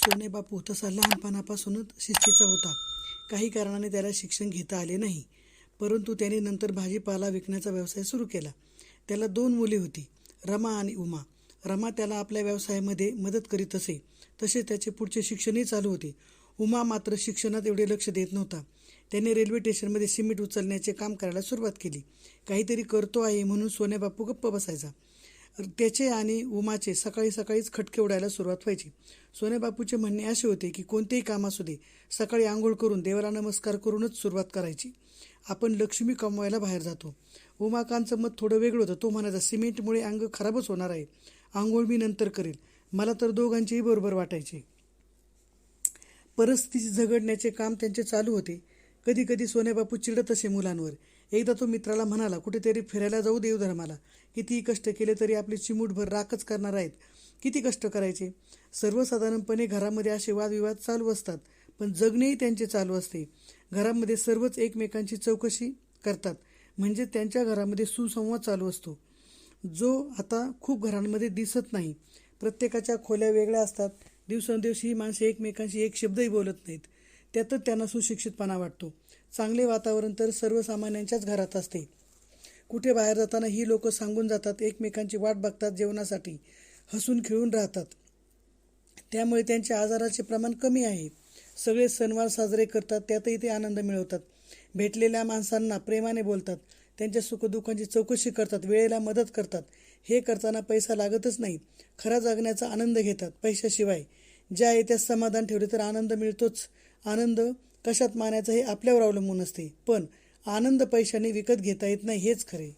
सोने बापू तसा लहानपणापासूनच शिस्तीचा होता. काही कारणाने त्याला शिक्षण घेता आले नाही, परंतु त्याने नंतर भाजीपाला विकण्याचा व्यवसाय सुरू केला. त्याला 2 मुले होती, रमा आणि उमा. रमा त्याला आपल्या व्यवसायामध्ये मदत करीत असे, तसे त्याचे पुढचे शिक्षणही चालू होते. उमा मात्र शिक्षणात एवढे लक्ष देत नव्हता. त्याने रेल्वे स्टेशनमध्ये सिमेंट उचलण्याचे काम करायला सुरुवात केली. काहीतरी करतो आहे म्हणून सोन्याबापू गप्प बसायचा. त्याचे आणि उमाचे सकाळी सकाळीच खटके उडायला सुरुवात व्हायची. सोन्याबापूचे म्हणणे असे होते की कोणतेही काम असू दे, सकाळी आंघोळ करून देवाला नमस्कार करूनच सुरुवात करायची. आपण लक्ष्मी कमवायला बाहेर जातो. उमाकांचं मत थोडं वेगळं होतं. तो म्हणायचा, सिमेंटमुळे अंग खराबच होणार आहे, आंघोळ मी नंतर करेल. मला तर दोघांचेही बरोबर वाटायचे. परिस्थिती झगडण्याचे काम त्यांचे चालू होते. कधी कधी सोन्याबापू चिडत असे मुलांवर. एकदा तो मित्राला म्हणाला, कुठेतरी फिरायला जाऊ देवधर्माला. कितीही कष्ट केले तरी आपले चिमूटभर राखच करणार आहेत. किती कष्ट करायचे. सर्वसाधारणपणे घरामध्ये असे वादविवाद चालू असतात, पण जगणेही त्यांचे चालू असते. घरामध्ये सर्वच एकमेकांची चौकशी करतात, म्हणजे त्यांच्या घरामध्ये सुसंवाद चालू असतो, जो आता खूप घरांमध्ये दिसत नाही. प्रत्येकाच्या खोल्या वेगळ्या असतात. दिवसेंदिवस ही माणसे एकमेकांशी एक शब्दही बोलत नाहीत. त्यातच त्यांना सुशिक्षितपणा वाटतो. चांगले वातावरण तर सर्वसामान्यांच्याच घरात असते. कुठे बाहेर जाताना ही लोक सांगून जातात, एकमेकांची वाट बघतात, जेवणासाठी हसून खेळून राहतात. त्यामुळे त्यांच्या आजाराचे प्रमाण कमी आहे. सगळे सणवार साजरे करतात, त्यातही ते आनंद मिळवतात. भेटलेल्या माणसांना प्रेमाने बोलतात, त्यांच्या सुखदुःखांची चौकशी करतात, वेळेला मदत करतात. हे करताना पैसा लागतच नाही. खरा जगण्याचा आनंद घेतात पैशाशिवाय. ज्या येत्या समाधान ठेवले तर आनंद मिळतोच. आनंद कशात मानायचा हे आपल्यावर अवलंबून असते, पण आनंद पैशाने विकत घेता येत नाही, हेच खरे.